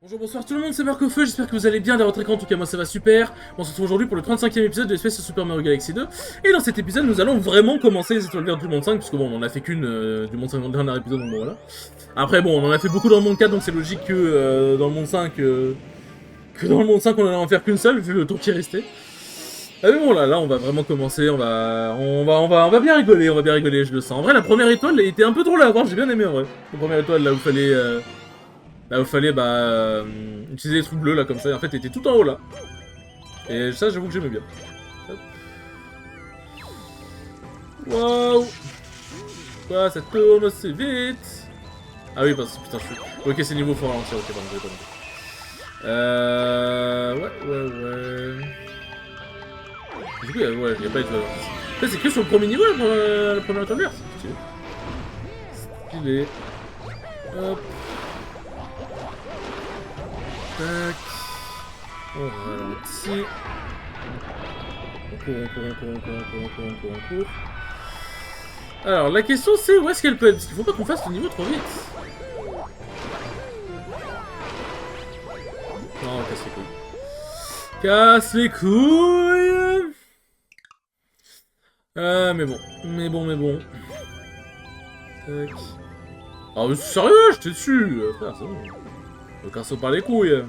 Bonjour, bonsoir tout le monde, c'est Marc-Feu, j'espère que vous allez bien dans votre écran, en tout cas moi ça va super. On se retrouve aujourd'hui pour le 35e épisode de Space Super Mario Galaxy 2. Et dans cet épisode, nous allons vraiment commencer les étoiles vertes du monde 5, parce que bon, on en a fait qu'une du monde 5 dans le dernier épisode, donc bon voilà. Après bon, on en a fait beaucoup dans le monde 4, donc c'est logique que dans le monde 5, on allait en faire qu'une seule, vu le tour qui restait. Ah mais bon là on va vraiment commencer, on va bien rigoler, je le sens. En vrai, la première étoile était un peu drôle à avoir, j'ai bien aimé en vrai. La première étoile là où fallait utiliser les trucs bleus là comme ça, et en fait t'étais tout en haut là. Et ça j'avoue que j'aimais bien. Hop. Waouh. Quoi, ça tourne aussi vite. Ah oui parce que putain je suis... Ok c'est niveau faut ralentir, ok pardon, j'ai pas compris. Ouais. Du coup ouais, y'a pas d'étoile. En fait c'est que sur le premier niveau la première étoile verte. Stylé. Hop. Tac. On ralentit. On court. Alors, la question c'est où est-ce qu'elle peut être? Parce qu'il faut pas qu'on fasse le niveau trop vite. Non, casse les couilles. Casse les couilles. Ah, mais bon. Tac. Ah, mais sérieux, je t'ai dessus. Frère, c'est bon. Me casse pas les couilles. Hop.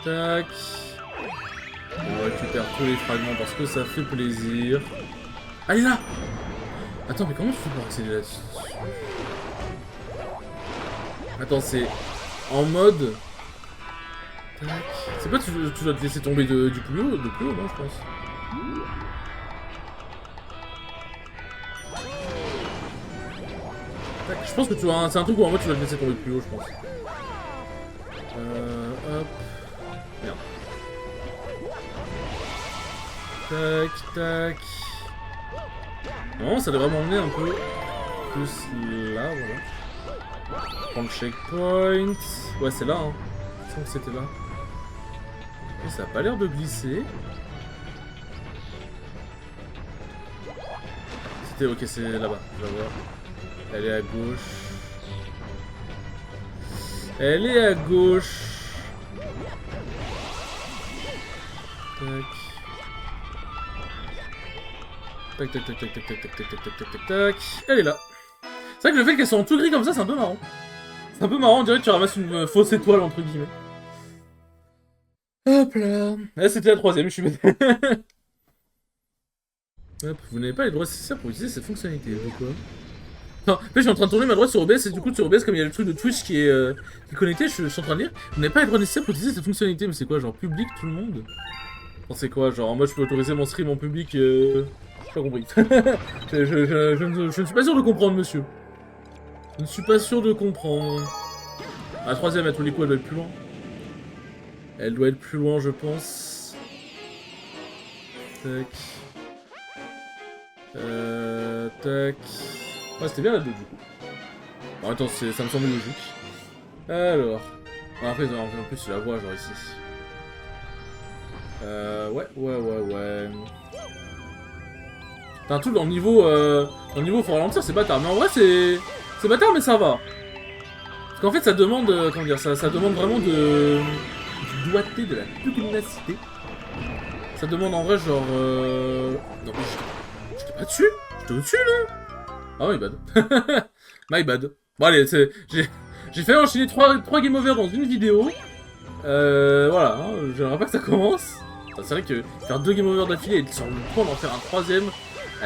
Tac. On récupère tous les fragments parce que ça fait plaisir. Allez là. Attends, mais comment tu fais pour accéder là-dessus? Attends, c'est en mode... Tac. C'est pas tu dois te laisser tomber du plus haut, non, je pense. Tac. Je pense que tu vois, c'est un truc où en mode tu dois te laisser tomber plus haut, je pense. Hop. Merde. Tac. Non, ça devrait m'emmener un peu plus là, voilà. Prendre checkpoint. Ouais, c'est là, hein. Je sens que c'était là. Et ça a pas l'air de glisser. C'était ok, c'est là-bas, je la vois. Elle est à gauche. Tac. Elle est là. C'est vrai que le fait qu'elle soit en tout gris comme ça, c'est un peu marrant. C'est un peu marrant, on dirait que tu ramasses une fausse étoile entre guillemets. Hop là. Là c'était la troisième, je suis bête. Hop, vous n'avez pas les droits nécessaires pour utiliser cette fonctionnalité, pourquoi? Non, en fait je suis en train de tourner ma droite sur OBS et du coup sur OBS comme il y a le truc de Twitch qui est connecté, je suis en train de lire. Vous n'avez pas les droits nécessaires pour utiliser cette fonctionnalité, mais c'est quoi, genre public tout le monde? Non c'est quoi, genre en mode je peux autoriser mon stream en public J'ai pas compris. je ne suis pas sûr de comprendre monsieur. Je ne suis pas sûr de comprendre. La troisième à tous les coups elle doit être plus loin. Elle doit être plus loin je pense. Tac. Tac. Ouais, c'était bien la 2 du coup. Bon, attends, ça me semble logique. Alors. Ah, après, en plus, tu la vois, genre ici. Ouais. T'as un truc dans le niveau. Dans le niveau, faut ralentir, c'est bâtard. Mais en vrai, c'est bâtard, mais ça va. Parce qu'en fait, ça demande. Comment dire, ça demande vraiment du doigté, de la pugnacité. Ça demande en vrai, genre. Non, mais j'étais pas dessus? J'étais au-dessus, non? Ah, my bad. My bad. Bon, allez, j'ai fait enchaîner 3 game over dans une vidéo. Voilà, hein, j'aimerais pas que ça commence. Enfin, c'est vrai que faire 2 game over d'affilée et sur le point d'en faire un troisième,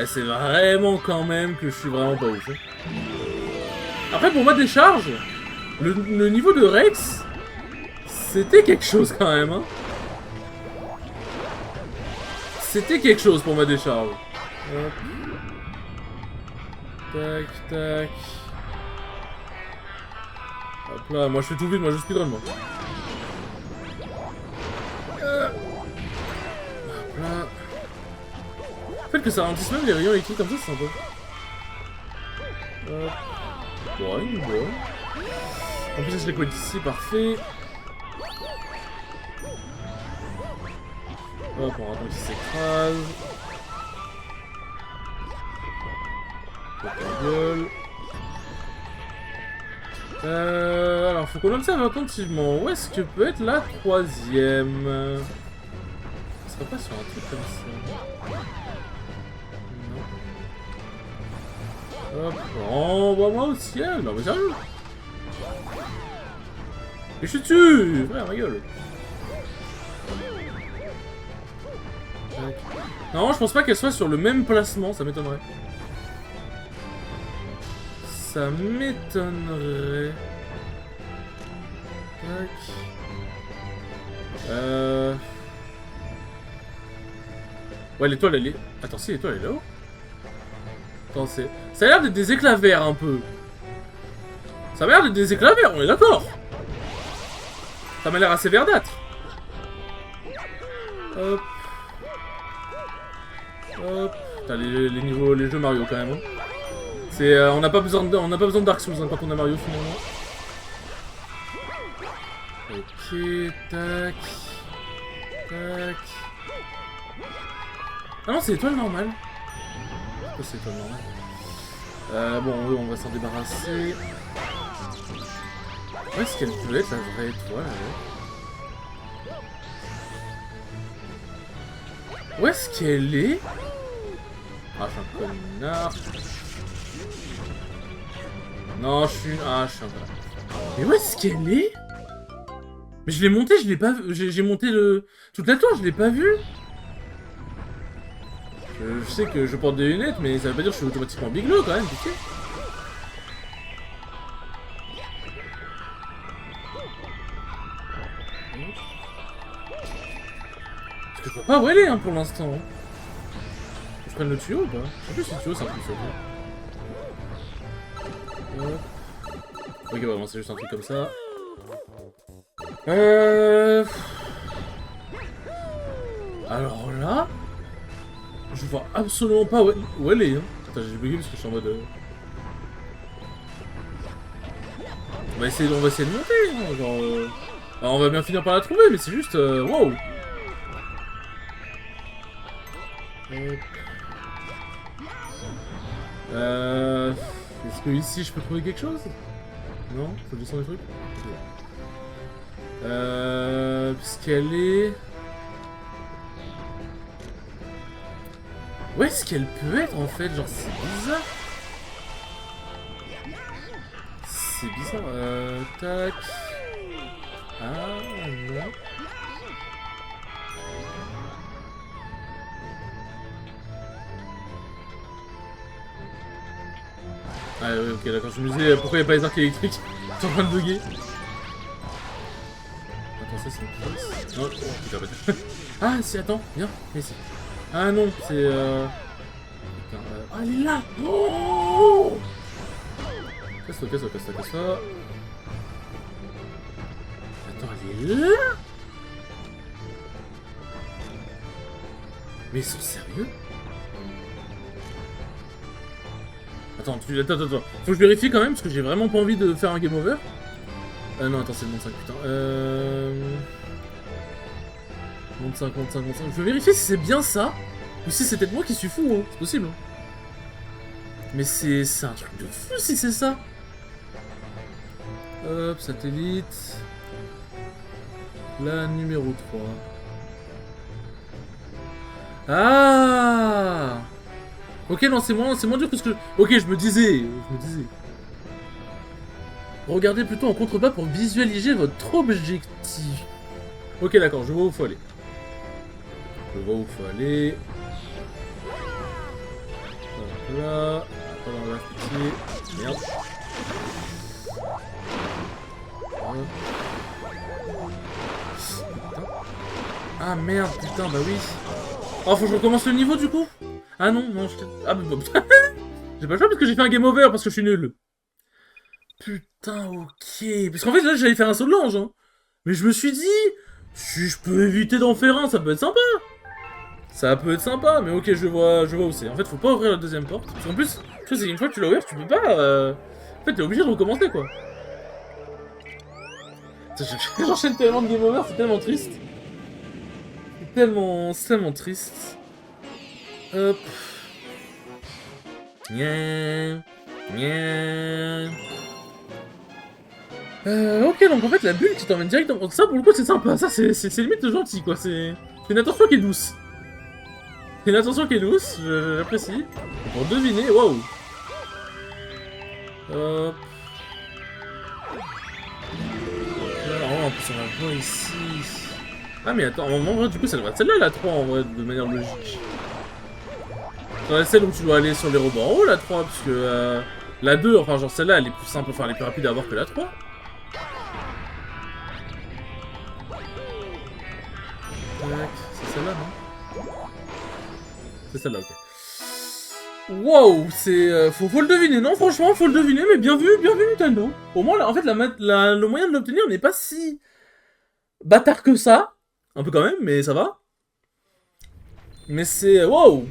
c'est vraiment quand même que je suis vraiment pas ouf. Hein. Après, pour ma décharge, le niveau de Rex, c'était quelque chose quand même. Hein. C'était quelque chose pour ma décharge. Hop. Tac. Hop là, moi je fais tout vite, moi je speedrun moi. Hop là. Le fait que ça ralentisse même les rayons électriques comme ça, c'est sympa. Hop. Ouais. En plus, je les code ici, parfait. Hop, on attend qu'il s'écrase. Ta gueule. Alors, faut qu'on observe attentivement. Où est-ce que peut être la troisième? On serait pas sur un truc comme ça. Non. Hop, envoie-moi au ciel. Non, mais sérieux? Et je suis dessus! Frère, ma gueule! Tac. Non, je pense pas qu'elle soit sur le même placement, ça m'étonnerait. Ça m'étonnerait. Tac. Ouais, l'étoile, elle est... Attends, si, l'étoile, elle est là-haut. Attends, c'est... Ça a l'air d'être des éclats verts, un peu. Ça m'a l'air d'être des éclats verts, on est d'accord. Ça m'a l'air assez verdâtre. Hop. Hop. Putain, les niveaux, les jeux Mario, quand même. Hein. C'est... on n'a pas besoin de Dark Souls hein, quand on a Mario, finalement. Ok, tac. Tac. Ah non, c'est l'étoile normale. Pourquoi c'est l'étoile normale? Bon, on va s'en débarrasser. Où est-ce qu'elle peut être la vraie étoile alors? Où est-ce qu'elle est? Ah, je suis un connard. Non, je suis... Ah, je suis un connard. Mais où est-ce qu'elle est? Mais je l'ai monté, je l'ai pas vu. J'ai monté le... toute la tour, je l'ai pas vu. Je sais que je porte des lunettes, mais ça veut pas dire que je suis automatiquement biglo quand même, tu sais. Parce que je vois pas où elle est hein, pour l'instant. Hein. Je prenne le tuyau ou pas? Je sais plus si le tuyau c'est un truc sur le... Ok, bah bon, c'est juste un truc comme ça. Alors là... Je vois absolument pas où elle est. Hein. Attends, j'ai bugué parce que je suis en mode... On va essayer de monter. Hein, genre, alors, on va bien finir par la trouver, mais c'est juste... Wow. Est-ce que ici je peux trouver quelque chose? Non? Faut descendre les trucs? Puisqu'elle est... Où est-ce qu'elle peut être en fait? Genre c'est bizarre. C'est bizarre. Tac. Ah non. Ah oui, ok, d'accord. Je me disais pourquoi il n'y a pas les arcs électriques? T'es en train de bugger. Attends, ça c'est une pièce. Non, oh, putain, putain. Ah si, attends, viens, ici. Ah non, c'est Putain, ah, elle est là. Oh, casse-toi, casse-toi, casse-toi, casse-toi. Attends, elle est là. Mais ils sont sérieux? Attends, attends. Faut que je vérifie quand même, parce que j'ai vraiment pas envie de faire un game over. Non, attends, c'est le monde 5, putain. Monde 5. Je veux vérifier si c'est bien ça, ou si c'est peut-être moi qui suis fou, hein. C'est possible. Hein. Mais c'est un truc de fou si c'est ça. Hop, satellite. La numéro 3. Ah! Ok, non, c'est moins dur que ce que... Ok, je me disais. Regardez plutôt en contrebas pour visualiser votre objectif. Ok, d'accord, je vois où faut aller. Hop là. Pas dans la pitié. Merde. Hop. Putain. Ah merde, putain, bah oui. Oh, faut que je recommence le niveau du coup? Ah non, je... Ah bah putain. J'ai pas le choix parce que j'ai fait un game over parce que je suis nul. Putain, ok. Parce qu'en fait, là, j'allais faire un saut de l'ange, hein. Mais je me suis dit, si je peux éviter d'en faire un, ça peut être sympa. Ça peut être sympa, mais ok, je vois où c'est. En fait, faut pas ouvrir la deuxième porte. Parce qu'en plus, tu vois, c'est une fois que tu l'as ouvert, tu peux pas... En fait, t'es obligé de recommencer, quoi. J'enchaîne tellement de game over, c'est tellement triste. C'est tellement triste. Hop. Nya. Ok, donc en fait, la bulle qui t'emmène directement... Donc ça, pour le coup, c'est sympa. Ça, c'est limite gentil, quoi. C'est une attention qui est douce. C'est une attention qui est douce, j'apprécie. Pour deviner, waouh. Hop. Oh, en plus, on la voit ici. Ah, mais attends, en vrai, du coup, ça devrait être celle-là, la 3, en vrai, de manière logique. C'est celle où tu dois aller sur les robots en haut, la 3, parce que la 2, enfin, genre celle-là, elle est plus simple, enfin, elle est plus rapide à avoir que la 3. Tac, c'est celle-là, non? C'est celle-là, ok. Wow, c'est... faut le deviner, non, franchement, faut le deviner, mais bien vu Nintendo. Au moins, là, en fait, le moyen de l'obtenir n'est pas si bâtard que ça. Un peu quand même, mais ça va. Mais c'est... Wow.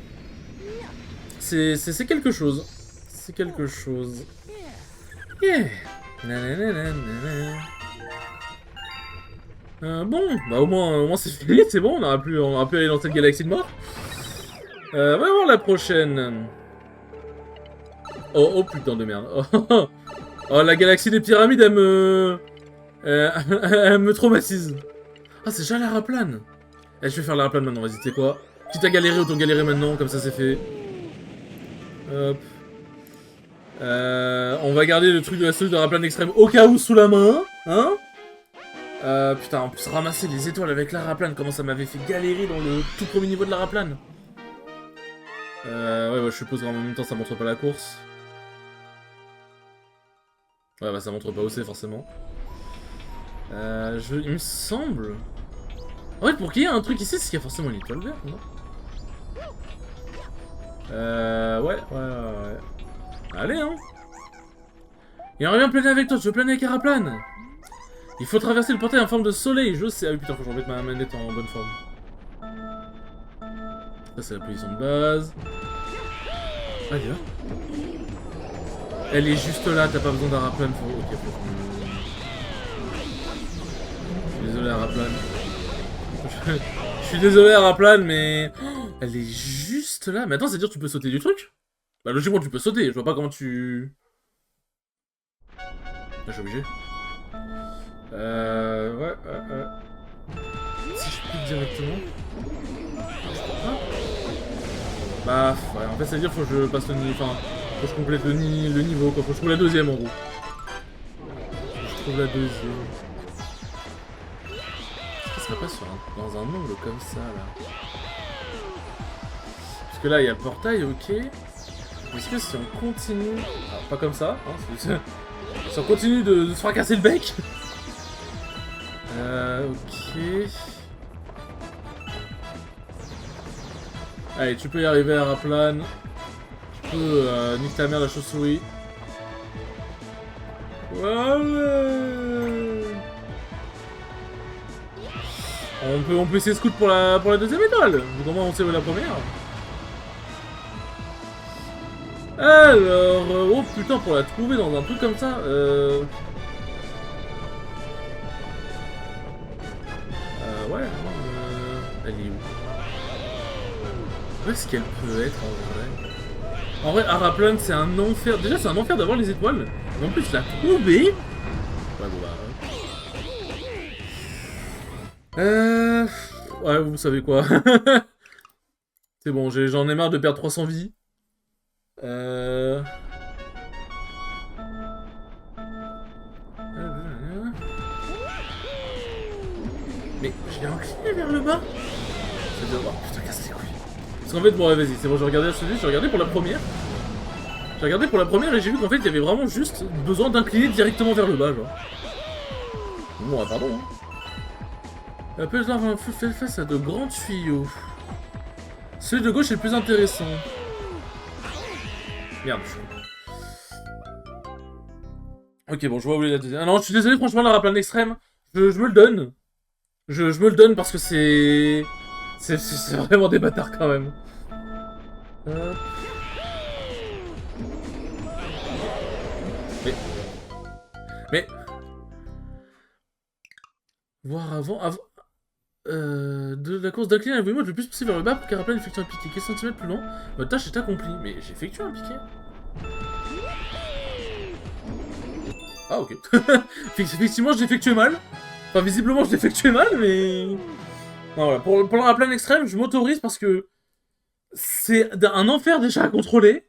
C'est quelque chose. C'est quelque chose. Yeah. Bon, bah au moins c'est fini, c'est bon, on aura pu aller dans cette galaxie de mort. On va voir la prochaine. Oh putain de merde. Oh, la galaxie des pyramides, elle me traumatise. Ah, c'est déjà la raplane. Eh, je vais faire la raplane maintenant, vas-y, tu sais quoi. Quitte à galérer, autant galérer maintenant, comme ça c'est fait. Hop. On va garder le truc de la solution de raplane extrême au cas où sous la main, hein. Putain, en plus ramasser les étoiles avec la raplane, comment ça m'avait fait galérer dans le tout premier niveau de la raplane. Ouais, je suppose qu'en même temps ça montre pas la course. Ouais, bah ça montre pas où c'est forcément. Il me semble... En fait, pour qu'il y ait un truc ici, c'est qu'il y a forcément une étoile verte, non? Ouais. Allez, hein. Il en revient planer avec toi, tu veux planer avec Araplane? Il faut traverser le portail en forme de soleil, je sais. Ah oui, putain, faut que je remette ma manette en bonne forme. Ça, c'est la position de base. Allez, là. Elle est juste là, t'as pas besoin d'Araplane, faut... Ok, faut... Je suis désolé, Araplane. Je suis désolé, Araplane, mais... Oh, elle est juste là. Mais attends, c'est-à-dire que tu peux sauter du truc? Bah, logiquement, tu peux sauter. Je vois pas comment tu... Ah, je suis obligé. Ouais. Si je clique directement... Bah, ouais, en fait, ça veut dire faut que je passe le niveau... Enfin, faut que je complète le niveau, quoi. Faut que je trouve la deuxième, en gros. Faut que je trouve la deuxième. Est-ce qu'il serait pas dans un angle comme ça, là? Parce que là, il y a le portail, ok. Est-ce que si on continue... Alors, pas comme ça, hein, si on continue de se faire casser le bec... ok... Allez, tu peux y arriver à Raplane. Tu peux nique ta mère la chauve-souris. Voilà. On peut essayer scout pour la deuxième étoile. Comment on sait où est la première? Alors, oh putain, pour la trouver dans un truc comme ça, ouais, elle est où? Où est-ce qu'elle peut être en vrai? En vrai, Araplane, c'est un enfer. Déjà, c'est un enfer d'avoir les étoiles. Mais en plus, la trouver. Ouais, bon bah. Ouais, vous savez quoi. C'est bon, j'en ai marre de perdre 300 vies. Mais je l'ai incliné vers le bas. Ça doit... Oh putain, casse les couilles. Parce qu'en fait, bon, ouais, vas-y, c'est bon, j'ai regardé la suite, j'ai regardé pour la première. J'ai regardé pour la première et j'ai vu qu'en fait, il y avait vraiment juste besoin d'incliner directement vers le bas, genre. Bon, pardon, hein. La pêche d'arbre fait face à de grands tuyaux. Celui de gauche est le plus intéressant. Merde. Ok, bon, je vois où est la deuxième. Ah non, je suis désolé, franchement, la raplane extrême, je me le donne. Je me le donne parce que c'est... C'est vraiment des bâtards quand même. Mais... Voir avant... de la course d'incliner la Wiimote le plus possible vers le bas pour qu'Araplane effectue un piqué. Quelques centimètres plus loin, votre tâche est accomplie. Mais j'ai effectué un piqué. Ah, ok. Effectivement, je l'ai effectué mal. Enfin, visiblement, je l'ai effectué mal, mais... Non, voilà. Pour le raplan extrême, je m'autorise parce que... C'est un enfer déjà à contrôler.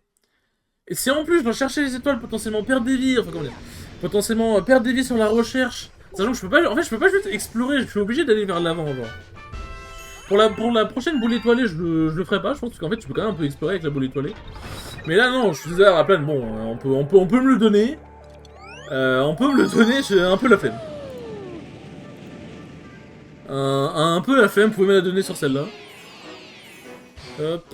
Et si en plus je dois chercher les étoiles, potentiellement perdre des vies, enfin comment dire, potentiellement perdre des vies sur la recherche, sachant que je peux pas, en fait je peux pas juste explorer, je suis obligé d'aller vers l'avant genre. Pour la prochaine boule étoilée, je le ferai pas, je pense, parce qu'en fait tu peux quand même un peu explorer avec la boule étoilée. Mais là non, je suis désolé à la plane, bon, on peut me le donner. On peut me le donner, j'ai un peu la flemme. Un peu la flemme, vous pouvez me la donner sur celle-là. Hop.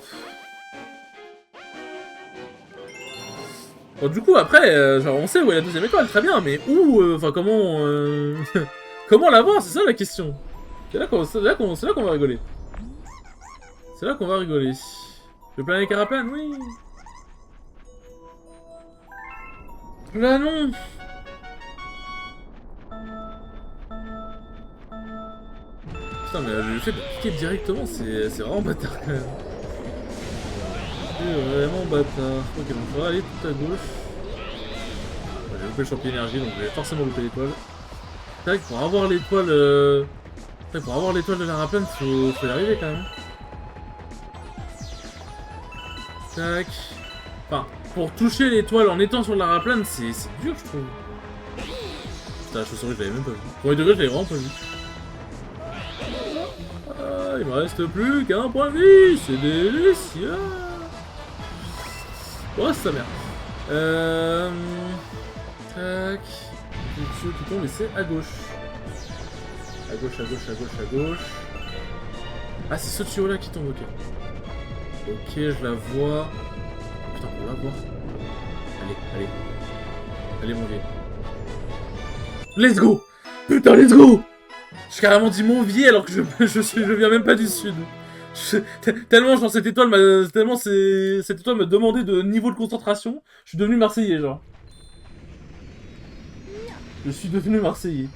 Bon, du coup, après, genre, on sait où est la deuxième étoile, très bien, mais où, enfin, comment, comment l'avoir, c'est ça la question. C'est là qu'on va rigoler. C'est là qu'on va rigoler. Le plan avec Caraplane, oui. Là, non. Putain, mais le fait de cliquer directement, c'est vraiment bâtard, quand même. C'est vraiment bâtard. Ok, donc on va aller tout à gauche. J'ai loupé le champion énergie, donc je vais forcément louper l'étoile. C'est vrai que pour avoir l'étoile... Pour avoir l'étoile de la Raplane, faut y arriver quand même. Tac. Enfin, pour toucher l'étoile en étant sur la Raplane, c'est dur, je trouve. Putain, la chauve-souris, je l'avais même pas vu. Pour les degrés, je l'avais vraiment pas vu. Ah, il me reste plus qu'un point de vie, c'est délicieux. Oh, sa mère. Tac. Le tuyau qui tombe et c'est à gauche. À gauche, à gauche, à gauche, à gauche. Ah, c'est ce tuyau là qui tombe, ok. Ok, je la vois. Putain, pour la voir. Allez, allez. Allez, mon vieux. Let's go! Putain, let's go! J'ai carrément dit mon vieux alors que je viens même pas du sud. Tellement, genre, cette étoile me demandait de niveau de concentration, je suis devenu Marseillais, genre. Je suis devenu Marseillais.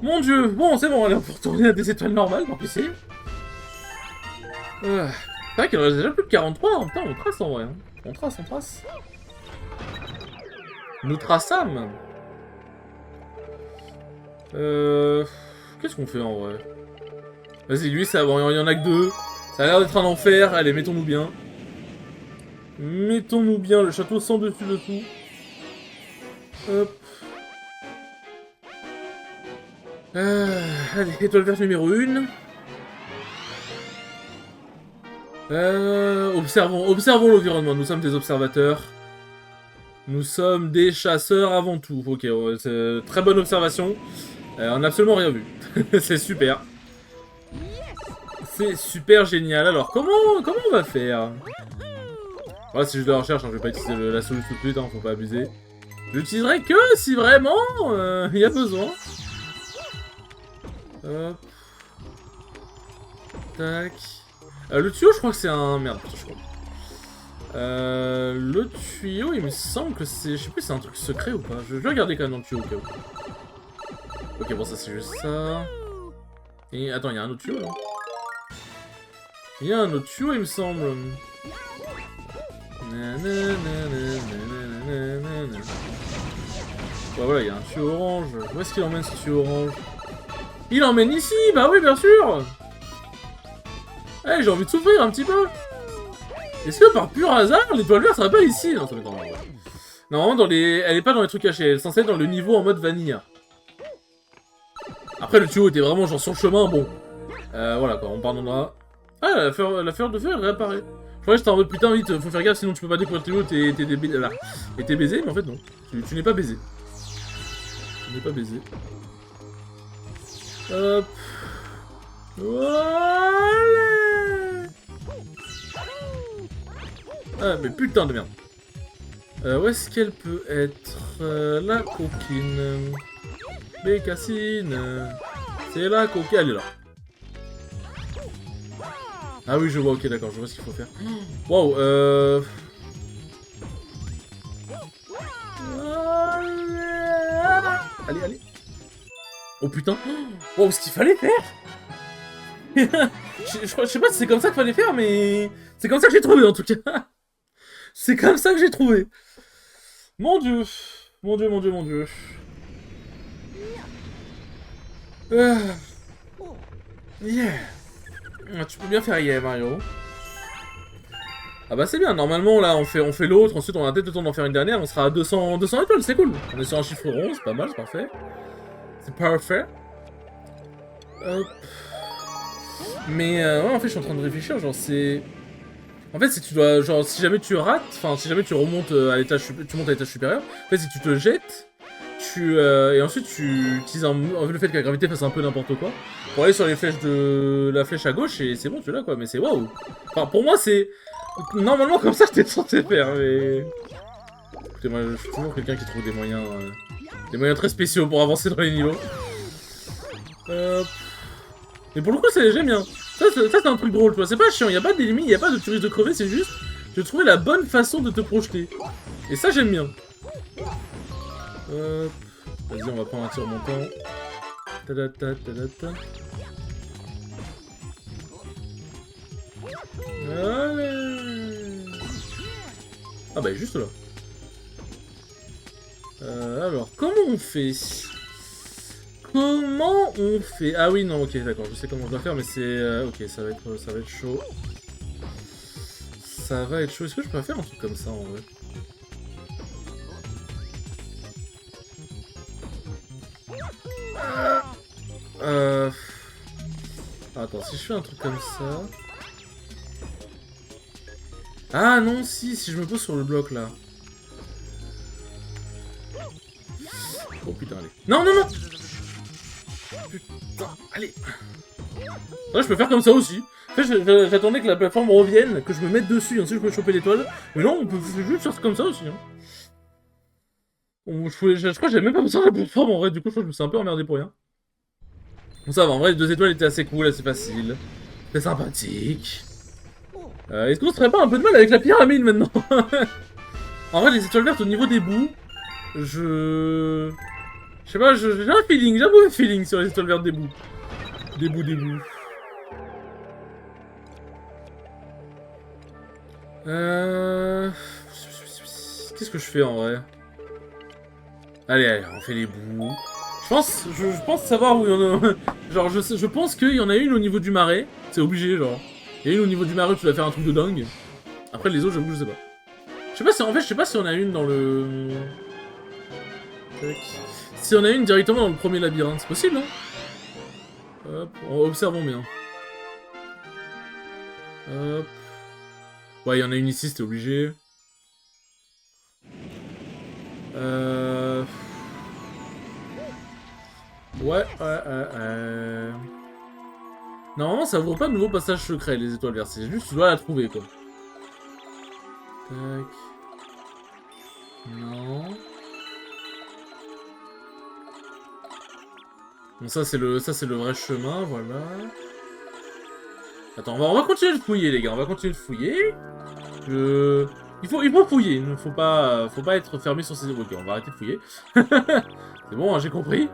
Mon dieu! Bon, c'est bon, allez, on peut retourner à des étoiles normales, tant pis c'est. C'est vrai qu'il en reste déjà plus de 43, hein. Putain, on trace en vrai. Hein. On trace. Nous traçâmes. Qu'est-ce qu'on fait en vrai? Vas-y, lui, ça, bon, il y en a que deux. Ça a l'air d'être un enfer. Allez, mettons-nous bien. Mettons-nous bien, le château sans dessus-dessous. Hop. Allez, étoile verte numéro 1. Observons l'environnement, nous sommes des observateurs. Nous sommes des chasseurs avant tout. Ok, ouais, c'est très bonne observation. On n'a absolument rien vu. C'est super. C'est super génial. Alors, comment on va faire? Ouais, c'est juste de la recherche, hein, je vais pas utiliser la solution tout de suite, hein, faut pas abuser. Je l'utiliserai que si vraiment il y a besoin. Hop. Tac. Le tuyau, je crois que c'est un... Merde, je crois. Le tuyau, il me semble que c'est... Je sais plus si c'est un truc secret ou pas. Je vais regarder quand même dans le tuyau au cas où. Ok, bon, ça c'est juste ça. Et attends, il y a un autre tuyau là. Il y a un autre tuyau, il me semble. Bah voilà, il y a un tuyau orange. Où est-ce qu'il emmène ce tuyau orange? Il emmène ici. Bah oui, bien sûr. Eh, j'ai envie de souffrir un petit peu. Est-ce que par pur hasard, l'étoile verte serait pas ici? Non, ça m'étonne. Normalement, elle est pas dans les trucs cachés. Elle est censée être dans le niveau en mode vanilla. Après, le tuyau était vraiment genre sur le chemin. Bon. Voilà quoi, on pardonnera. Ah, la fleur de feu, elle réapparaît. Je croyais que j'étais en mode putain, vite, faut faire gaffe, sinon tu peux pas découvrir le tuyau, t'es baisé, mais en fait non. Tu n'es pas baisé. Tu n'es pas baisé. Hop. Voilà. Ah, mais putain de merde. Où est-ce qu'elle peut être la coquine? Bécassine. C'est la coquine. Elle est là. Ah oui, je vois, ok, d'accord, je vois ce qu'il faut faire. Waouh, Allez, allez. Oh putain. Waouh, ce qu'il fallait faire. je sais pas si c'est comme ça qu'il fallait faire, mais... C'est comme ça que j'ai trouvé, en tout cas. C'est comme ça que j'ai trouvé. Mon dieu. Mon dieu, mon dieu, mon dieu. Ah. Yeah. Ah, tu peux bien faire yeah, Mario. Ah bah c'est bien, normalement là on fait l'autre, ensuite on a peut-être le temps d'en faire une dernière, on sera à 200 étoiles, c'est cool. On est sur un chiffre rond, c'est pas mal, c'est parfait. C'est parfait. Hop. Mais ouais, en fait je suis en train de réfléchir, genre c'est... En fait si tu dois, genre si jamais tu rates, enfin si jamais tu remontes à l'étage, tu montes à l'étage supérieur, en fait si tu te jettes, et ensuite tu utilises le fait que la gravité fasse un peu n'importe quoi, pour aller sur les flèches la flèche à gauche et c'est bon tu l'as quoi, mais c'est waouh. Enfin pour moi c'est... Normalement comme ça j'étais censé faire, mais... Écoutez moi je suis toujours quelqu'un qui trouve des moyens très spéciaux pour avancer dans les niveaux. Mais pour le coup j'aime bien. Ça c'est un truc drôle, tu vois, c'est pas chiant, y a pas d'ennemis, y a pas de tu risques de crever, c'est juste de trouver la bonne façon de te projeter. Et ça j'aime bien. Vas-y on va prendre un tir montant. Allez. Ah bah juste là. Alors comment on fait? Comment on fait? Ah oui, non, ok, d'accord, je sais comment je dois faire, mais c'est... ok, ça va être chaud. Ça va être chaud. Est-ce que je peux faire un truc comme ça, en vrai? Attends, si je fais un truc comme ça... Ah non, si je me pose sur le bloc, là. Oh putain, allez. Non, non, non! Putain, allez. Ouais, je peux faire comme ça aussi. En fait, j'attendais que la plateforme revienne, que je me mette dessus, et ensuite je peux choper l'étoile. Mais non, on peut juste faire comme ça aussi. Hein. Je crois que j'avais même pas besoin de la plateforme en vrai, du coup je crois que je me suis un peu emmerdé pour rien. Bon ça va, en vrai les 2 étoiles étaient assez cool, assez facile. C'est sympathique. Est-ce qu'on se ferait pas un peu de mal avec la pyramide maintenant? En vrai les étoiles vertes au niveau des bouts, je sais pas, j'ai un feeling, j'ai un mauvais feeling sur les étoiles vertes des bouts. Des bouts. Qu'est-ce que je fais en vrai? Allez, on fait les bouts. Je pense savoir où il y en a... Genre, je pense qu'il y en a une au niveau du marais. C'est obligé, genre. Il y a une au niveau du marais où tu vas faire un truc de dingue. Après, les autres, j'avoue, je sais pas. Je sais pas si... En fait, je sais pas si on a une dans le... Si on a une directement dans le premier labyrinthe. C'est possible, non? Hop, observons bien. Hop. Ouais, il y en a une ici, c'était obligé. Ouais. Normalement, ça ouvre pas de nouveau passage secret, les étoiles vertes. C'est juste, tu dois la trouver, quoi. Tac. Non. Bon, ça, c'est le vrai chemin, voilà. Attends, on va continuer de fouiller, les gars. On va continuer de fouiller. Il faut fouiller. Il ne faut pas être fermé sur ces... Ok, on va arrêter de fouiller. C'est bon, hein, j'ai compris.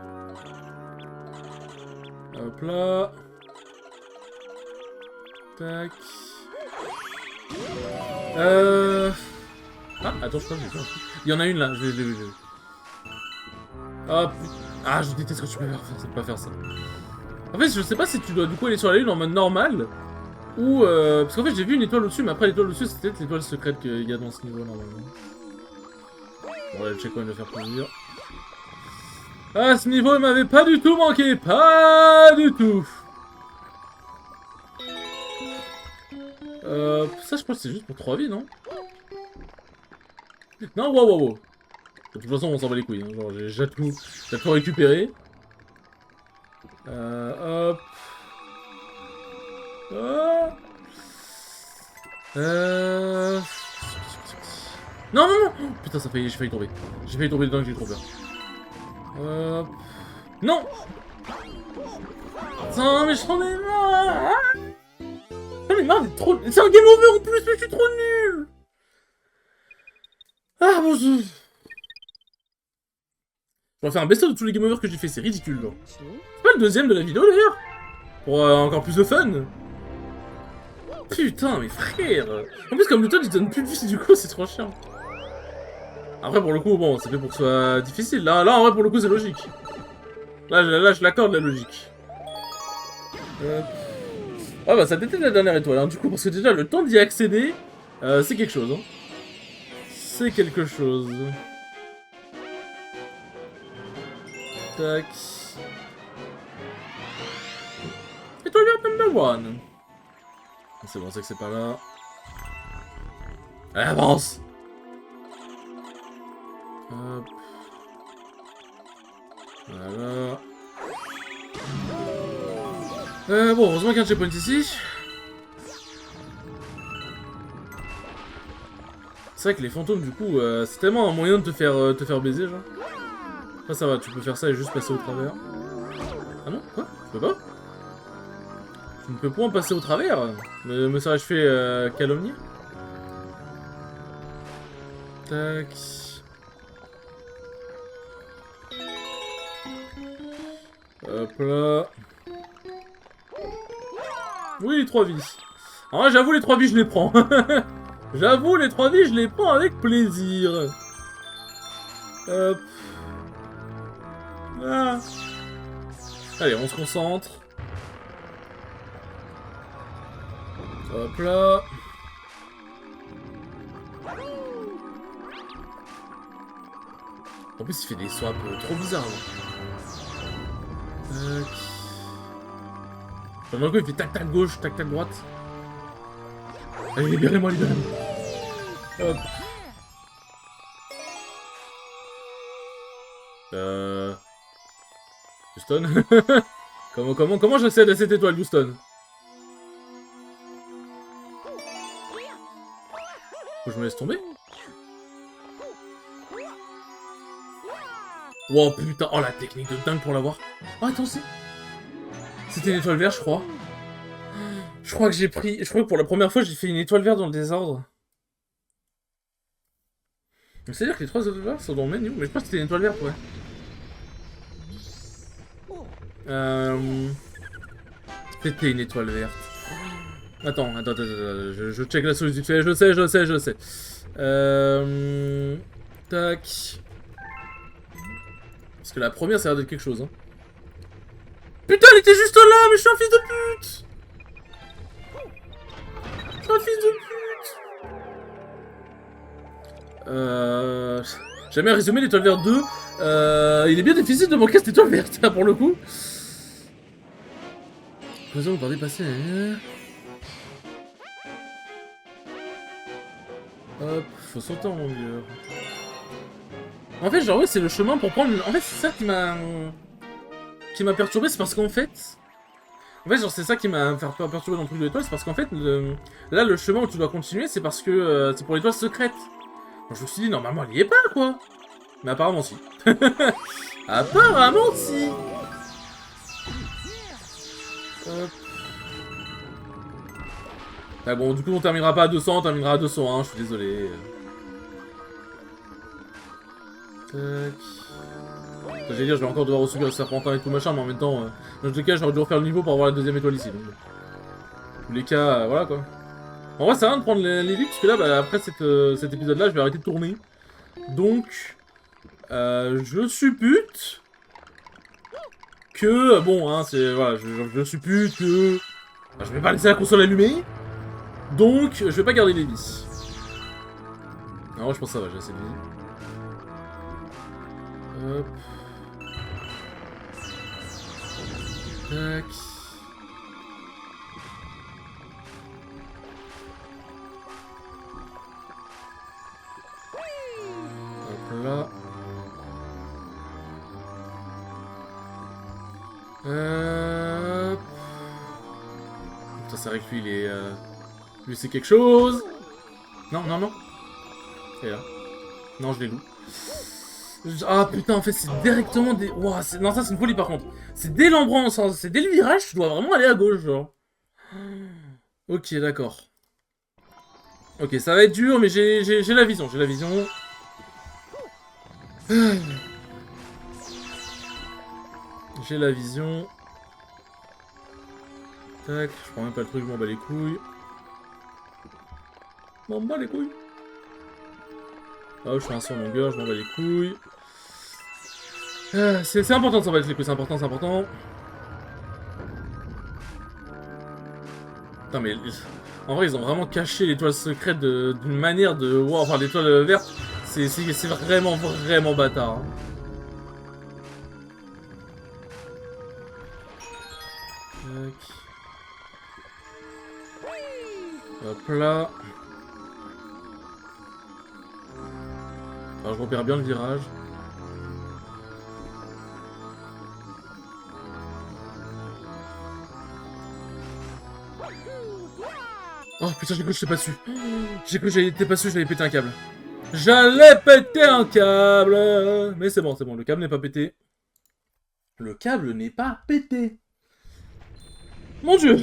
Hop là. Tac. Ah, attends, je crois que j'ai fait un truc. Il y en a une là, je l'ai vu. Hop. Ah, je déteste quand tu peux pas faire ça. En fait, je sais pas si tu dois du coup aller sur la lune en mode normal. Ou parce qu'en fait j'ai vu une étoile au-dessus, mais après l'étoile au-dessus c'est peut-être l'étoile secrète qu'il y a dans ce niveau normalement. Bon, le checkpoint va faire plaisir. Ah, ce niveau il m'avait pas du tout manqué, pas du tout. Ça je crois que c'est juste pour 3 vies, non? Non, wow. De toute façon on s'en bat les couilles, hein. Genre j'ai tout récupéré. Hop. Non putain, j'ai failli tomber. J'ai failli tomber dedans, j'ai trop peur. Non. Putain, mais j'en ai marre. J'en ai marre d'être trop... C'est un game over en plus, mais je suis trop nul. Ah mon dieu. Je vais faire un best-of de tous les game over que j'ai fait, c'est ridicule, genre. C'est pas le deuxième de la vidéo, d'ailleurs? Pour encore plus de fun. Putain, mais frère. En plus, comme le temps, il donne plus de vie, du coup, c'est trop chiant. Après, pour le coup, bon, c'est fait pour que ce soit difficile. Là, en vrai, pour le coup, c'est logique. Là, je l'accorde, la logique. Ah bah, ça déteste la dernière étoile, hein, du coup, parce que déjà, le temps d'y accéder, c'est quelque chose, hein. C'est quelque chose. Tac. Étoile verte number 1. C'est bon, c'est que c'est pas là. Allez, avance. Hop. Voilà. Bon, heureusement qu'il y a un checkpoint ici. C'est vrai que les fantômes, du coup, c'est tellement un moyen de te faire baiser, genre. Après, ça va, tu peux faire ça et juste passer au travers. Ah non? Quoi? Tu peux pas? Tu ne peux point passer au travers? Me serais-je fait calomnier? Tac. Hop là. Oui, les 3 vies. Alors là, j'avoue, les 3 vies, je les prends. J'avoue, les 3 vies, je les prends avec plaisir. Hop. Ah. Allez, on se concentre. Hop là. En plus, il fait des swaps trop bizarres. Tac. Pendant le coup, il fait tac tac gauche, tac tac droite. Allez, libérez-moi, libérez-moi. Hop. Houston. Comment j'accède à cette étoile, Houston? Faut que je me laisse tomber? Wow, putain. Oh, la technique de dingue pour l'avoir. Oh, attends, c'était une étoile verte, je crois. Je crois que j'ai pris... Je crois que pour la première fois, j'ai fait une étoile verte dans le désordre. C'est-à-dire que les 3 étoiles vertes sont dans le menu, mais je pense que c'était une étoile verte, ouais. C'était une étoile verte. Attends, je check la solution. Je sais. Tac. Parce que la première, ça a l'air d'être quelque chose, hein. Putain, elle était juste là, mais je suis un fils de pute! Je suis un fils de pute! J'ai jamais résumé l'étoile verte 2. Il est bien difficile de manquer cette étoile verte, là, pour le coup. Faisons par dépasser. Hop, faut sauter en longueur. En fait, genre, ouais, c'est le chemin pour prendre... En fait, c'est ça qui m'a perturbé, c'est parce qu'en fait... En fait, genre, c'est ça qui m'a perturbé dans le truc de l'étoile, c'est parce qu'en fait, là, le chemin où tu dois continuer, c'est parce que c'est pour l'étoile secrète. Donc, je me suis dit, normalement, elle y est pas, quoi. Mais apparemment, si. Apparemment, si. Hop. Ah bon, du coup, on terminera pas à 200, on terminera à 201, je suis désolé. Tac. J'allais dire, je vais encore devoir resubir le serpentin et tout machin, mais en même temps, dans tous les cas, j'aurais dû refaire le niveau pour avoir la deuxième étoile ici. Donc. Dans tous les cas, voilà quoi. En vrai, c'est rien de prendre les vies, parce que là, bah, après cet épisode-là, je vais arrêter de tourner. Donc, je suppute que, bon, hein, c'est, voilà, je suppute que bah, je vais pas laisser la console allumée, donc je vais pas garder les vies. Non, je pense que ça va, j'ai assez de vie. Hop. Tac. Hop là. Putain, c'est vrai que lui, il est... Lui, c'est quelque chose. Non, non, non. Et là. Non, je l'ai loup. Ah putain, en fait, c'est directement des... Wow, non, ça, c'est une folie, par contre. C'est dès l'embrance, c'est dès le virage, tu dois vraiment aller à gauche, genre. Ok, d'accord. Ok, ça va être dur, mais j'ai la vision, j'ai la vision. J'ai la vision. Tac, je prends même pas le truc, je m'en bats les couilles. M'en bats les couilles. Oh, je fais un saut en longueur, je m'en bats les couilles. C'est important de s'en battre les couilles, c'est important, c'est important. Putain, mais en vrai, ils ont vraiment caché l'étoile secrète d'une manière de. Wow, enfin, l'étoile verte, c'est vraiment, vraiment bâtard. Hein. Hop là. Alors, je repère bien le virage. Oh putain, j'ai cru que j'étais pas dessus. J'ai cru que j'étais pas dessus, j'allais péter un câble. J'allais péter un câble. Mais c'est bon, le câble n'est pas pété. Le câble n'est pas pété. Mon dieu.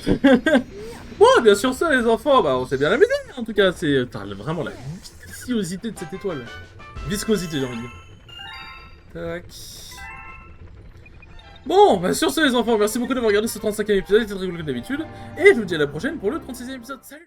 Bon, bien sûr ça les enfants, bah on s'est bien amusé en tout cas. C'est vraiment la viscosité de cette étoile. Viscosité j'ai envie de dire. Tac. Bon, bah sur ce les enfants, merci beaucoup d'avoir regardé ce 35e épisode, c'était très cool comme d'habitude. Et je vous dis à la prochaine pour le 36e épisode. Salut!